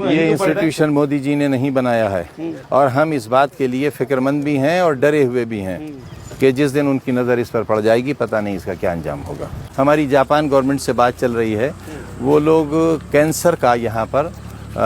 ये इंस्टीट्यूशन मोदी जी ने नहीं बनाया है और हम इस बात के लिए फिक्रमंद भी हैं और डरे हुए भी हैं कि जिस दिन उनकी नज़र इस पर पड़ जाएगी पता नहीं इसका क्या अंजाम होगा। हमारी जापान गवर्नमेंट से बात चल रही है, वो लोग कैंसर का यहाँ पर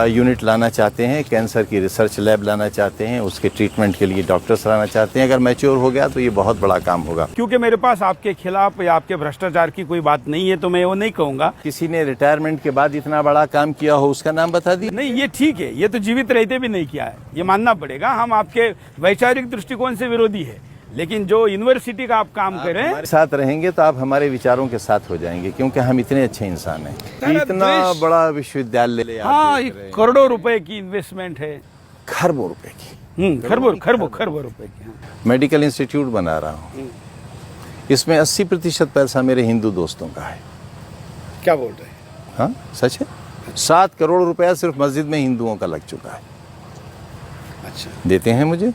यूनिट लाना चाहते हैं, कैंसर की रिसर्च लैब लाना चाहते हैं, उसके ट्रीटमेंट के लिए डॉक्टर्स लाना चाहते हैं। अगर मैच्योर हो गया तो ये बहुत बड़ा काम होगा। क्योंकि मेरे पास आपके खिलाफ या आपके भ्रष्टाचार की कोई बात नहीं है तो मैं वो नहीं कहूँगा। किसी ने रिटायरमेंट के बाद इतना बड़ा काम किया हो उसका नाम बता दी? नहीं, ये ठीक है, ये तो जीवित रहते भी नहीं किया है, ये मानना पड़ेगा। हम आपके वैचारिक दृष्टिकोण से विरोधी है, लेकिन जो यूनिवर्सिटी का आप काम करें, हमारे साथ रहेंगे तो आप हमारे विचारों के साथ हो जाएंगे, क्योंकि हम इतने अच्छे इंसान हैं। इतना बड़ा विश्वविद्यालय, हाँ, करोड़ों रुपए की इन्वेस्टमेंट है, खरबों रुपए की, खरबों रुपए की। हाँ। मेडिकल इंस्टीट्यूट बना रहा हूँ, इसमें 80% पैसा मेरे हिंदू दोस्तों का है। क्या बोल रहे हैं? हाँ, सच है। 7 करोड़ रुपया सिर्फ मस्जिद में हिंदुओं का लग चुका है। अच्छा, देते हैं मुझे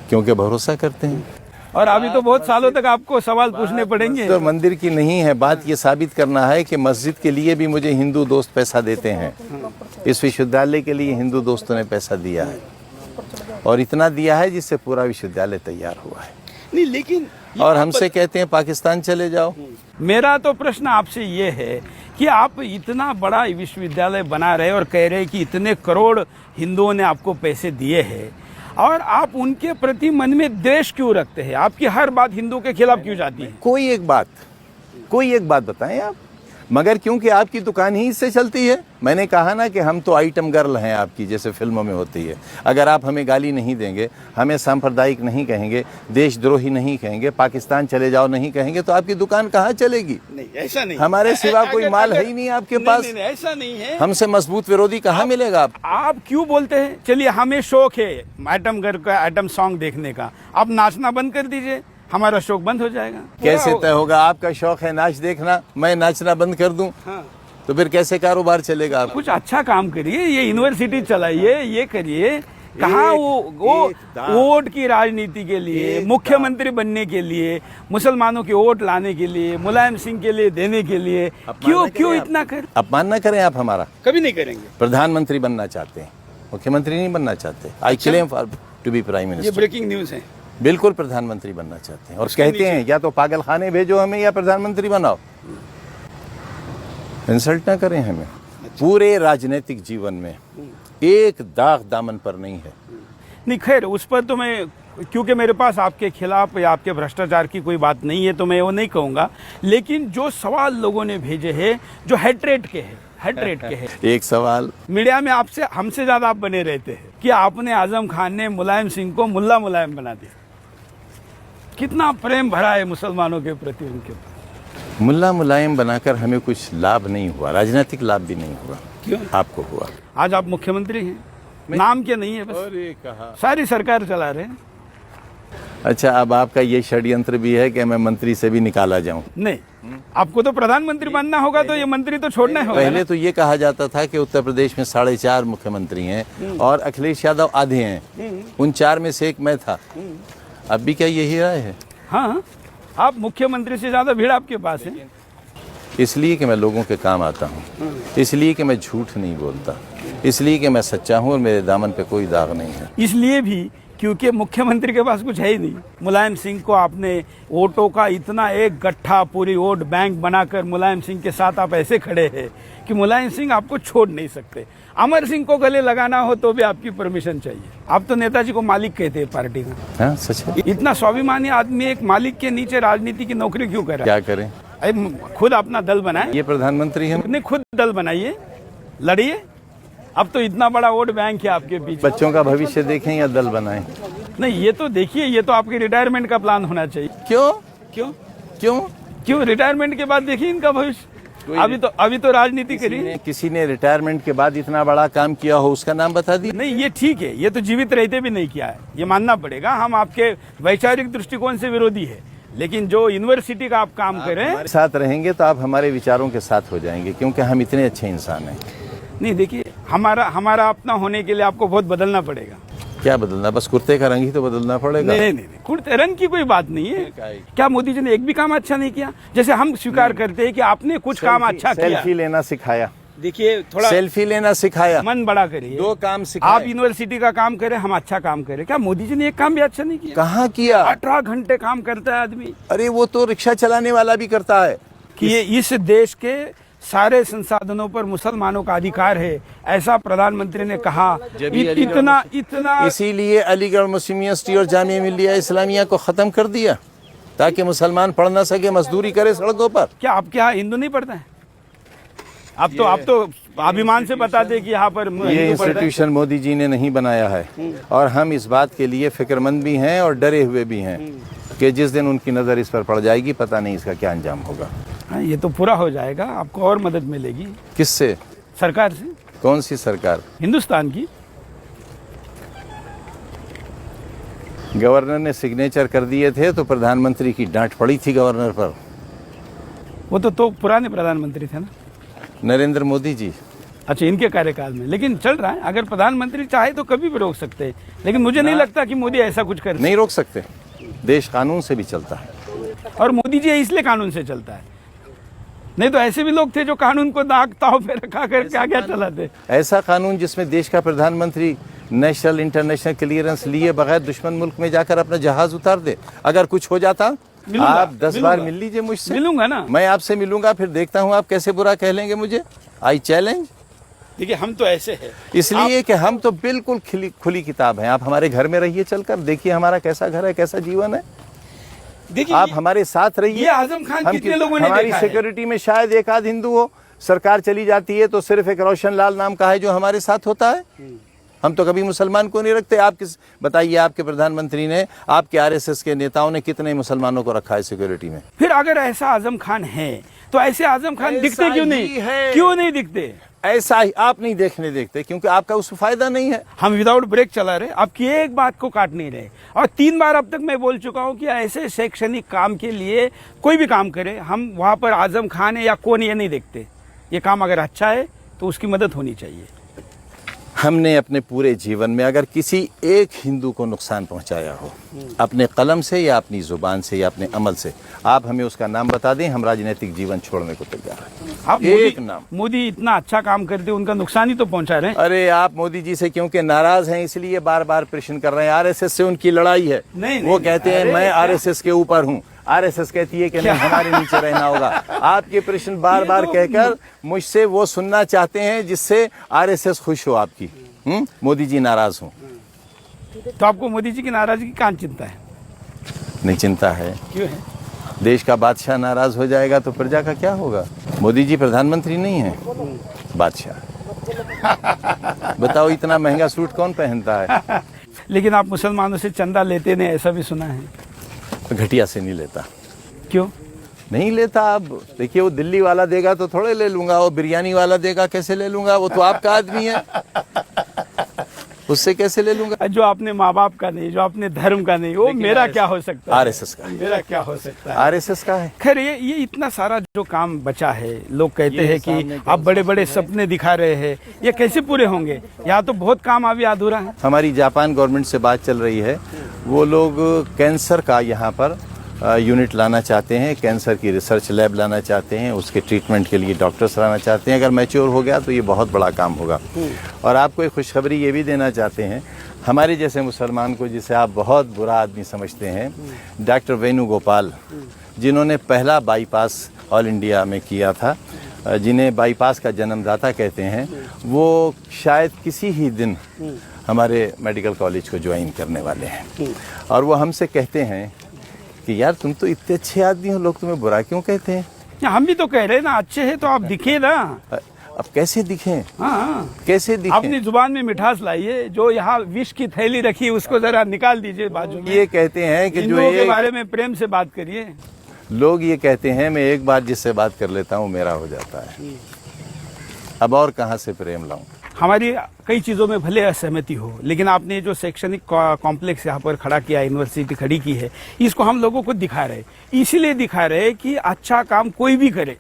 क्योंकि भरोसा करते हैं। और अभी तो बहुत सालों तक आपको सवाल पूछने पड़ेंगे। तो मंदिर की नहीं है बात, ये साबित करना है कि मस्जिद के लिए भी मुझे हिंदू दोस्त पैसा देते हैं। इस विश्वविद्यालय के लिए हिंदू दोस्तों ने पैसा दिया है और इतना दिया है जिससे पूरा विश्वविद्यालय तैयार हुआ है। नहीं, लेकिन और हमसे कहते हैं पाकिस्तान चले जाओ। मेरा तो प्रश्न आपसे ये है कि आप इतना बड़ा विश्वविद्यालय बना रहे और कह रहे कि इतने करोड़ हिंदुओं ने आपको पैसे दिए हैं और आप उनके प्रति मन में द्वेष क्यों रखते हैं? आपकी हर बात हिंदू के खिलाफ क्यों जाती है? कोई एक बात बताएं आप। मगर क्योंकि आपकी दुकान ही इससे चलती है। मैंने कहा ना कि हम तो आइटम गर्ल हैं आपकी, जैसे फिल्मों में होती है। अगर आप हमें गाली नहीं देंगे, हमें सांप्रदायिक नहीं कहेंगे, देशद्रोही नहीं कहेंगे, पाकिस्तान चले जाओ नहीं कहेंगे, तो आपकी दुकान कहाँ चलेगी? नहीं, ऐसा नहीं। हमारे सिवा कोई माल है ही नहीं आपके पास। नहीं, ऐसा नहीं है। हमसे मजबूत विरोधी कहाँ मिलेगा? आप क्यों बोलते हैं? चलिए, हमें शौक है आइटम गर्ल का, आइटम सॉन्ग देखने का, आप नाचना बंद कर दीजिए, हमारा शौक बंद हो जाएगा। कैसे तय होगा? आपका शौक है नाच देखना, मैं नाचना बंद कर दूं? हाँ। तो फिर कैसे कारोबार चलेगा? आप कुछ अच्छा काम करिए, ये यूनिवर्सिटी चलाइए, ये करिए। कहाँ वो वोट की राजनीति के लिए, मुख्यमंत्री बनने के लिए, मुसलमानों के वोट लाने के लिए, मुलायम सिंह के लिए देने के लिए क्यों इतना कर? अपमान न करें आप हमारा। कभी नहीं करेंगे। प्रधानमंत्री बनना चाहते हैं, मुख्यमंत्री नहीं बनना चाहते। I claim for to be prime ये मिनिस्टर। ब्रेकिंग न्यूज है। बिल्कुल प्रधानमंत्री बनना चाहते हैं और कहते हैं या तो पागल खाने भेजो हमें या प्रधानमंत्री बनाओ। इंसल्ट ना करें हमें। पूरे राजनीतिक जीवन में एक दाग दामन पर नहीं है। नहीं, खैर उस पर तो मैं, क्योंकि मेरे पास आपके खिलाफ या आपके भ्रष्टाचार की कोई बात नहीं है तो मैं वो नहीं कहूँगा। लेकिन जो सवाल लोगों ने भेजे हैं जो हेट्रेट के हैं, एक सवाल मीडिया में आपसे, हमसे ज्यादा आप बने रहते हैं कि आपने आजम खान ने मुलायम सिंह को मुल्ला मुलायम बना दिया। कितना प्रेम भरा है मुसलमानों के प्रति उनके ऊपर। मुल्ला मुलायम बनाकर हमें कुछ लाभ नहीं हुआ, राजनीतिक लाभ भी नहीं हुआ। क्यों? आपको हुआ। आज आप मुख्यमंत्री हैं, नाम के नहीं है, बस सारी सरकार चला रहे हैं। अच्छा, अब आपका ये षड्यंत्र भी है कि मैं मंत्री से भी निकाला जाऊं? नहीं, आपको तो प्रधानमंत्री बनना होगा तो ये मंत्री तो छोड़ना होगा। पहले तो ये कहा जाता था कि उत्तर प्रदेश में 4.5 मुख्यमंत्री हैं और अखिलेश यादव आधे हैं, उन 4 में से एक मैं था। अब भी क्या यही राय है? हाँ, आप मुख्यमंत्री से ज्यादा भीड़ आपके पास है। इसलिए कि मैं लोगों के काम आता हूँ, इसलिए कि मैं झूठ नहीं बोलता, इसलिए कि मैं सच्चा हूँ और मेरे दामन पे कोई दाग नहीं है। इसलिए भी क्योंकि मुख्यमंत्री के पास कुछ है ही नहीं। मुलायम सिंह को आपने वोटों का इतना एक गट्ठा, पूरी वोट बैंक बनाकर मुलायम सिंह के साथ आप ऐसे खड़े हैं कि मुलायम सिंह आपको छोड़ नहीं सकते। अमर सिंह को गले लगाना हो तो भी आपकी परमिशन चाहिए। आप तो नेताजी को मालिक कहते हैं पार्टी का। हाँ, सच है। इतना स्वाभिमानी आदमी एक मालिक के नीचे राजनीति की नौकरी क्यों करे? क्या करें? खुद अपना दल बनाए। ये प्रधानमंत्री है, नहीं, खुद दल बनाइए, लड़िए। अब तो इतना बड़ा वोट बैंक है आपके पीछे। बच्चों का भविष्य देखें या दल बनाएं? नहीं, ये तो देखिए, ये तो आपकी रिटायरमेंट का प्लान होना चाहिए। क्यों? क्यों? क्यों? क्यों? रिटायरमेंट के बाद देखिए इनका भविष्य। अभी तो राजनीति करिए। किसी ने रिटायरमेंट के बाद इतना बड़ा काम किया हो उसका नाम बता दी? नहीं, ये ठीक है, ये तो जीवित रहते भी नहीं किया है, ये मानना पड़ेगा। हम आपके वैचारिक दृष्टिकोण से विरोधी है, लेकिन जो यूनिवर्सिटी का आप काम करें, हमारे साथ रहेंगे तो आप हमारे विचारों के साथ हो जाएंगे, क्योंकि हम इतने अच्छे इंसान हैं। नहीं, देखिए, हमारा अपना होने के लिए आपको बहुत बदलना पड़ेगा। क्या बदलना? बस कुर्ते का रंग ही तो बदलना पड़ेगा। नहीं, कुर्ते रंग की कोई बात नहीं है। क्या मोदी जी ने एक भी काम अच्छा नहीं किया? जैसे हम स्वीकार करते हैं कि आपने कुछ काम अच्छा किया। सेल्फी लेना सिखाया। देखिए थोड़ा सेल्फी लेना सिखाया, मन बड़ा करिए। 2 काम आप सिखाए। यूनिवर्सिटी का काम करें, हम अच्छा काम करें। क्या मोदी जी ने एक काम भी अच्छा नहीं किया? कहाँ किया? 18 घंटे काम करता है आदमी। अरे वो तो रिक्शा चलाने वाला भी करता है। कि ये इस देश के सारे संसाधनों पर मुसलमानों का अधिकार है, ऐसा प्रधानमंत्री ने कहा। इतना इसीलिए अलीगढ़ मुस्लिम यूनिवर्सिटी और जामिया मिल्लिया इस्लामिया को खत्म कर दिया ताकि मुसलमान पढ़ ना सके, मजदूरी करे सड़कों पर। क्या आपके यहाँ हिंदू नहीं पढ़ते हैं? आप तो अभिमान से बताते कि यहाँ पर ये हिंदू पढ़ते हैं। इंस्टीट्यूशन मोदी जी ने नहीं बनाया है और हम इस बात के लिए फिक्रमंद भी हैं और डरे हुए भी हैं कि जिस दिन उनकी नज़र इस पर पड़ जाएगी, पता नहीं इसका क्या अंजाम होगा। हाँ, ये तो पूरा हो जाएगा, आपको और मदद मिलेगी। किससे? सरकार से। कौन सी सरकार? हिंदुस्तान की। गवर्नर ने सिग्नेचर कर दिए थे तो प्रधानमंत्री की डांट पड़ी थी गवर्नर पर। वो तो पुराने प्रधानमंत्री थे ना, नरेंद्र मोदी जी। अच्छा, इनके कार्यकाल में। लेकिन चल रहा है, अगर प्रधानमंत्री चाहे तो कभी भी रोक सकते हैं, लेकिन मुझे नहीं लगता कि मोदी ऐसा कुछ कर। नहीं रोक सकते, देश कानून से भी चलता है। और मोदी जी इसलिए कानून से चलता है, नहीं तो ऐसे भी लोग थे जो कानून को दाग ताव पे रखा कर क्या क्या चलाते। ऐसा कानून जिसमें देश का प्रधानमंत्री नेशनल इंटरनेशनल क्लियरेंस लिए बगैर दुश्मन मुल्क में जाकर अपना जहाज उतार दे। अगर कुछ हो जाता, आप 10 बार मिल लीजिए मुझसे। मिलूंगा ना, मैं आपसे मिलूंगा, फिर देखता हूँ आप कैसे बुरा कह लेंगे मुझे। I challenge. देखिए हम तो ऐसे हैं, इसलिए कि हम तो बिल्कुल खुली किताब हैं। आप हमारे घर में रहिए, चलकर देखिए हमारा कैसा घर है, कैसा जीवन है। देखिए आप हमारे साथ रहिए। ये आजम खान कितने लोगों ने हमारी देखा है? सिक्योरिटी में शायद एक आध हिंदू हो, सरकार चली जाती है तो सिर्फ एक रोशन लाल नाम का है जो हमारे साथ होता है। हम तो कभी मुसलमान को नहीं रखते। आप किस बताइए, आपके प्रधानमंत्री ने, आपके आरएसएस के नेताओं ने कितने मुसलमानों को रखा है सिक्योरिटी में? फिर अगर ऐसा आजम खान है तो ऐसे आजम खान दिखते क्यों नहीं? क्यों नहीं दिखते? ऐसा ही आप नहीं देखने देखते क्योंकि आपका उसमें फायदा नहीं है। हम विदाउट ब्रेक चला रहे, आपकी एक बात को काट नहीं रहे। और 3 बार अब तक मैं बोल चुका हूं कि ऐसे शैक्षणिक काम के लिए कोई भी काम करे, हम वहां पर आजम खान है या कौन ये नहीं देखते। ये काम अगर अच्छा है तो उसकी मदद होनी चाहिए। हमने अपने पूरे जीवन में अगर किसी एक हिंदू को नुकसान पहुंचाया हो, अपने कलम से या अपनी जुबान से या अपने अमल से, आप हमें उसका नाम बता दें, हम राजनीतिक जीवन छोड़ने को तैयार हैं। आप एक नाम। मोदी इतना अच्छा काम करते, उनका नुकसान ही तो पहुंचा रहे हैं। अरे आप मोदी जी से क्योंकि नाराज हैं इसलिए बार बार प्रश्न कर रहे हैं। आरएसएस से उनकी लड़ाई है। वो कहते हैं मैं आरएसएस के ऊपर हूँ, आरएसएस कहती है कि नहीं हमारे नीचे रहना होगा। आपके प्रश्न बार बार कहकर मुझसे वो सुनना चाहते हैं जिससे आरएसएस खुश हो आपकी। मोदी जी नाराज हो तो आपको मोदी जी की नाराजगी कहाँ चिंता है? नहीं चिंता है। क्यों है? देश का बादशाह नाराज हो जाएगा तो प्रजा का क्या होगा? मोदी जी प्रधानमंत्री नहीं है, बादशाह। बताओ इतना महंगा सूट कौन पहनता है? लेकिन आप मुसलमानों से चंदा लेते नहीं, ऐसा भी सुना है। घटिया से नहीं लेता। क्यों नहीं लेता? अब देखिए, वो दिल्ली वाला देगा तो थोड़े ले लूंगा, वो बिरयानी वाला देगा कैसे ले लूंगा? वो तो आपका आदमी है, उससे कैसे ले लूंगा? जो अपने माँ बाप का नहीं, जो अपने धर्म का नहीं, वो मेरा क्या हो सकता है? आरएसएस का। मेरा क्या हो सकता है? आरएसएस का है। खैर ये इतना सारा जो काम बचा है, लोग कहते हैं कि आप बड़े बड़े सपने दिखा रहे हैं, ये कैसे पूरे होंगे? यहाँ तो बहुत काम अभी अधूरा है। हमारी जापान गवर्नमेंट से बात चल रही है, वो लोग कैंसर का यहाँ पर यूनिट लाना चाहते हैं, कैंसर की रिसर्च लैब लाना चाहते हैं, उसके ट्रीटमेंट के लिए डॉक्टर्स लाना चाहते हैं। अगर मैच्योर हो गया तो ये बहुत बड़ा काम होगा। और आपको एक खुशखबरी ये भी देना चाहते हैं, हमारे जैसे मुसलमान को, जिसे आप बहुत बुरा आदमी समझते हैं, डॉक्टर वेणुगोपाल, जिन्होंने पहला बाईपास ऑल इंडिया में किया था, जिन्हें बाईपास का जन्मदाता कहते हैं, वो शायद किसी ही दिन हमारे मेडिकल कॉलेज को ज्वाइन करने वाले हैं। और वो हमसे कहते हैं कि यार तुम तो इतने अच्छे आदमी हो, लोग तुम्हें बुरा क्यों कहते हैं? हम भी तो कह रहे हैं ना, अच्छे हैं तो आप दिखे ना। अब कैसे दिखें? हाँ, कैसे दिखें? अपनी जुबान में मिठास लाइए। जो यहाँ विष की थैली रखी उसको जरा निकाल दीजिए बाजू में। ये कहते हैं कि जो के बारे में प्रेम से बात करिए। लोग ये कहते हैं मैं एक बार जिससे बात कर लेता हूँ मेरा हो जाता है, अब और कहाँ से प्रेम लाऊं? हमारी कई चीज़ों में भले असहमति हो, लेकिन आपने जो शैक्षणिक कॉम्प्लेक्स यहाँ पर खड़ा किया, यूनिवर्सिटी खड़ी की है, इसको हम लोगों को दिखा रहे, इसलिए दिखा रहे कि अच्छा काम कोई भी करे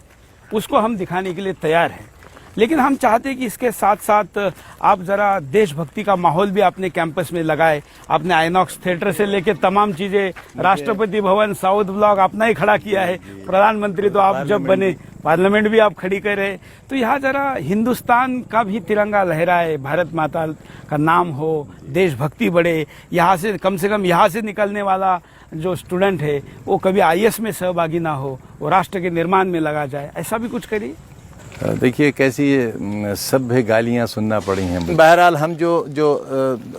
उसको हम दिखाने के लिए तैयार हैं। लेकिन हम चाहते हैं कि इसके साथ साथ आप ज़रा देशभक्ति का माहौल भी अपने कैंपस में लगाए। आपने आइनॉक्स थिएटर से लेके तमाम चीज़ें, राष्ट्रपति भवन, साउथ ब्लॉक अपना ही खड़ा किया है, प्रधानमंत्री तो आप जब बने, पार्लियामेंट भी आप खड़ी कर रहे। तो यहाँ ज़रा हिंदुस्तान का भी तिरंगा लहराए, भारत माता का नाम हो, देशभक्ति बढ़े। यहाँ से कम यहाँ से निकलने वाला जो स्टूडेंट है वो कभी आईएएस में सहभागी ना हो, वो राष्ट्र के निर्माण में लगा जाए। ऐसा भी कुछ करिए। देखिए कैसी सभ्य गालियां सुनना पड़ी हैं। बहरहाल हम जो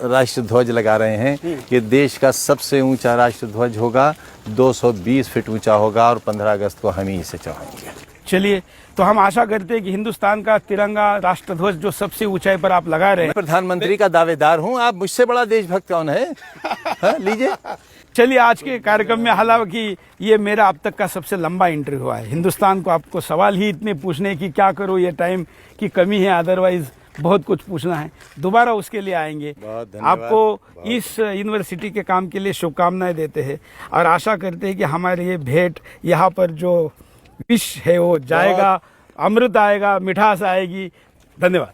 राष्ट्र ध्वज लगा रहे हैं, ये देश का सबसे ऊंचा राष्ट्र ध्वज होगा, 220 फीट ऊंचा होगा और 15 अगस्त को हम ही इसे चढ़ाएंगे। चलिए, तो हम आशा करते हैं कि हिंदुस्तान का तिरंगा राष्ट्र ध्वज जो सबसे ऊंचाई पर आप लगा रहे हैं, प्रधानमंत्री का दावेदार हूं, आप मुझसे बड़ा देशभक्त कौन है? लीजिए। चलिए, आज के कार्यक्रम में हालांकि ये मेरा अब तक का सबसे लंबा इंटरव्यू हुआ है। हिंदुस्तान को आपको सवाल ही इतने पूछने की क्या करूं, ये टाइम की कमी है, अदरवाइज बहुत कुछ पूछना है। दोबारा उसके लिए आएंगे। आपको इस यूनिवर्सिटी के काम के लिए शुभकामनाएं देते हैं और आशा करते हैं कि हमारे ये भेंट, यहाँ पर जो विष है वो जाएगा, अमृत आएगा, मिठास आएगी। धन्यवाद।